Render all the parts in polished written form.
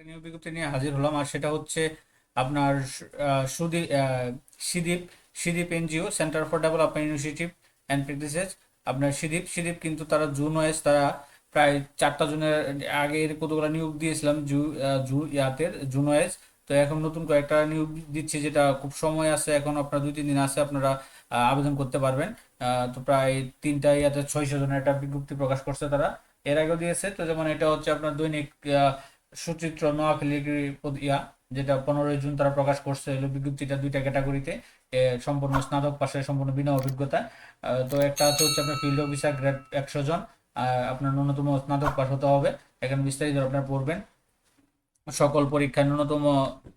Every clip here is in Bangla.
একটা নিয়োগ বিজ্ঞপ্তি নিয়ে হাজির হলাম, আর সেটা হচ্ছে আপনার Sudip CDIP CDIP NGO centre for development initiative and practices. আপনার সিদীপ সিদীপ কিন্তু তারা জুন ওয়াইজ তারা প্রায় 4টা জুনের আগে এর কতগুলো নিয়োগ দিয়েছিলাম জুন ওয়াইজ। তো এখন নতুন কয়েকটা নিয়োগ দিচ্ছে, যেটা খুব সময় আছে, এখন আপনার 2-3 দিন আছে, আপনারা আবেদন করতে পারবেন। তো প্রায় 600 জনের একটা বিজ্ঞপ্তি প্রকাশ করছে তারা, এর আগেও দিয়েছে। তো যেমন এটা হচ্ছে আপনার দৈনিক সুচিত্র নোয়াখালী যেটা 15ই জুন তারা প্রকাশ করছে, হলো বিজ্ঞপ্তিটা 2টা ক্যাটাগরিতে। সম্পূর্ণ স্নাতক পাশে সম্পূর্ণ বিনা অভিজ্ঞতা। তো একটা হচ্ছে আপনার ফিল্ড অফিসার গ্রেড 100 জন, আপনার ন্যূনতম স্নাতক পাস হতে হবে। এখানে বিস্তারিত আপনার পড়বেন। সকল পরীক্ষায়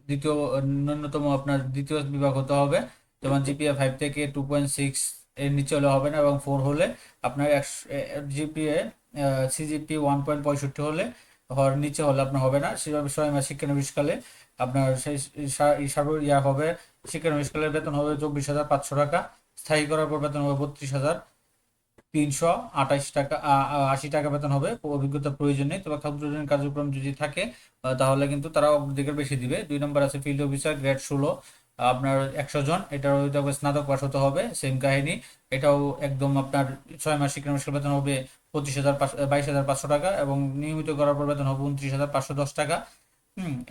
দ্বিতীয় আপনার দ্বিতীয় বিভাগ হতে হবে। যেমন জিপিএ 5 থেকে 2.6 এর নিচে হলে হবে না, এবং 4 হলে আপনার জিপিএ সিজিপি 1.65 হলে হওয়ার নিচে হলে আপনার হবে না। সেভাবে 6 মাস শিক্ষানবিশকালে আপনার সেই হবে। শিক্ষানবিশকালের বেতন হবে 24,500 টাকা। স্থায়ী করার পর বেতন হবে 32,328 টাকা, 80 টাকা বেতন হবে। অভিজ্ঞতা প্রয়োজন নেই, তবে ক্ষুদ্রঋণ কার্যক্রম যদি থাকে তাহলে কিন্তু তারা অগ্রাধিকার বেশি দিবে। 2 নম্বর আছে ফিল্ড অফিসার গ্রেড 16, আপনার 100 জন। এটার স্নাতক পাস হতে হবে, সেম কাহিনী। এটাও একদম আপনার 6 মাস শিক্ষানবিশকাল বেতন হবে 22,500 টাকা, এবং নিয়মিত করার পর বেতন হবে 29,510 টাকা।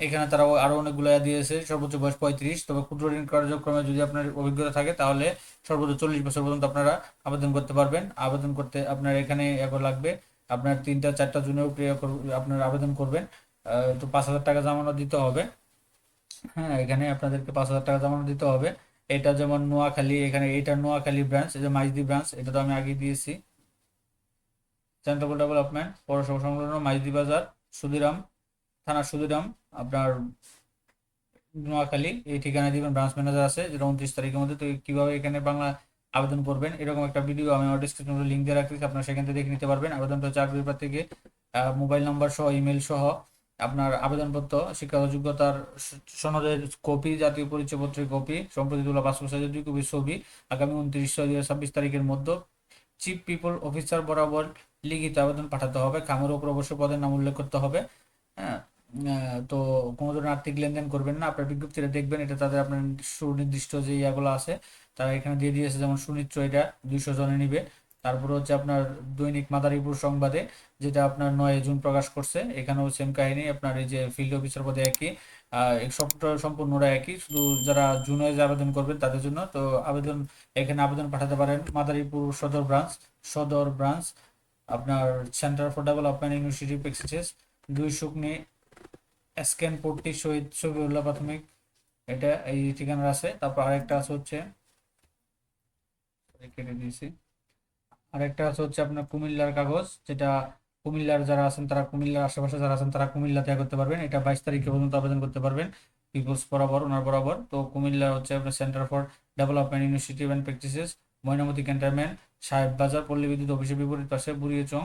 এখানে তারা আরো অনেকগুলো দিয়েছে। সর্বোচ্চ বয়স 35, তবে ক্ষুদ্র ঋণ কার্যক্রমে যদি আপনার অভিজ্ঞতা থাকে তাহলে সর্বোচ্চ 40 বছর পর্যন্ত আপনারা আবেদন করতে পারবেন। আবেদন করতে আপনার এখানে এগো লাগবে, আপনার 3-4টা জুনের উপরে আপনার আবেদন করবেন। তো 5,000 টাকা জামানত দিতে হবে। হ্যাঁ, এখানে আপনাদেরকে 5,000 টাকা জামানত দিতে হবে। এটা যেমন নোয়াখালী, এখানে এটা নোয়াখালী ব্রাঞ্চ, এই যে মাইজদি ব্রাঞ্চ, এটা তো আমি আগে দিয়েছি। সেন্টার ফর ডেভেলপমেন্ট পৌরসভা সংলগ্ন মাইজদি বাজার, সুদিরাম থানা, সুদিরাম, আপনার নোয়াখালী, এই ঠিকানা দিবেন। ব্রাঞ্চ ম্যানেজার আছে, যেটা 29 তারিখের মধ্যে। তো কিভাবে এখানে বাংলা আবেদন করবেন, এরকম একটা ভিডিও আমি আমার ডিসক্রিপশনে লিঙ্ক দিয়ে রাখছি, আপনারা সেখান থেকে দেখে নিতে পারবেন। আবেদনটা চাকরি প্রার্থীকে মোবাইল নাম্বার সহ, ইমেল সহ, আপনার আবেদনপত্র, শিক্ষাগত যোগ্যতার সনদের কপি, জাতীয় পরিচয়পত্রের কপি, সম্প্রতি তোলা পাসপোর্ট সাইজের 2 কপি ছবি, আগামী 29/6/2026 তারিখের মধ্যে চিফ পিপল অফিসার বরাবর লিখিত আবেদন পাঠাতে হবে। খামের উপর অবশ্যই পদের নাম উল্লেখ করতে হবে। হ্যাঁ, তো কোনো ধরনের আর্থিক লেনদেন করবেন না। আপনার বিজ্ঞপ্তিটা দেখবেন, এটা তাদের আপনার সুনির্দিষ্ট যে ইয়াগুলো আছে তারা এখানে দিয়ে দিয়েছে। যেমন সুনিশ্চয় এটা 200 জনে নিবে। তারপরে হচ্ছে আপনার দৈনিক মাদারীপুর সংবাদে, যেটা আপনার 9 জুন প্রকাশ করছে, এখানেও সেম কাহিনী। আপনার এই যে ফিল্ড অফিসার পদে একই, সবটা সম্পূর্ণরা একই, শুধু যারা জুনে আবেদন করবেন তাদের জন্য। তো এখানে আবেদন পাঠাতে পারেন মাদারীপুর সদর ব্রাঞ্চ, আপনার centre for development university practices, 2 শুকনি স্ক্যান পট্টি, শহীদ শফিউল্লাহ প্রাথমিক, এটা এই ঠিকানার আছে। তারপর আরেকটা আছে হচ্ছে, কেটে দিয়েছি, আরেকটা আছে হচ্ছে আপনার কুমিল্লার কাগজ, যেটা কুমিল্লার যারা আছেন তারা, কুমিল্লার আশেপাশে যারা আছেন তারা কুমিল্লাতে করতে পারবেন। এটা 22 তারিখে পর্যন্ত আবেদন করতে পারবেন, পিপলস বরাবর, ওনার বরাবর। তো কুমিল্লা হচ্ছে আপনার centre for development initiative and practices, Mainamati cantonment, সাহেব বাজার, পল্লী বিদ্যুৎ অফিসের বিপরীত পাশে, বুড়িচং,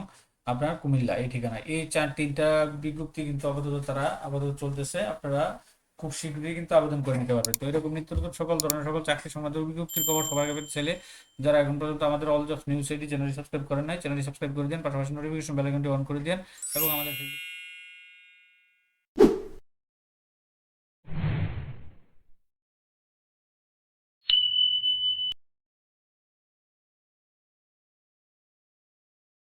আপনার কুমিল্লা, এই ঠিকানা। এই 3টা বিজ্ঞপ্তি কিন্তু আপাতত চলতেছে। আপনারা খুব শীঘ্রই কিন্তু আবেদন করে নিতে পারবেন। তো এরকম নিত্য নতুন সকল ধরনের সকল চাকরি সংক্রান্ত বিজ্ঞপ্তির খবর সবার আগে পেতে চাইলে, যারা এখন পর্যন্ত আমাদের অল জবস নিউজ চ্যানেলটি সাবস্ক্রাইব করেন নাই, চ্যানেলটি সাবস্ক্রাইব করে দিন, পাশাপাশি নোটিফিকেশন বেল আইকনটি অন করে দিন, এবং আমাদের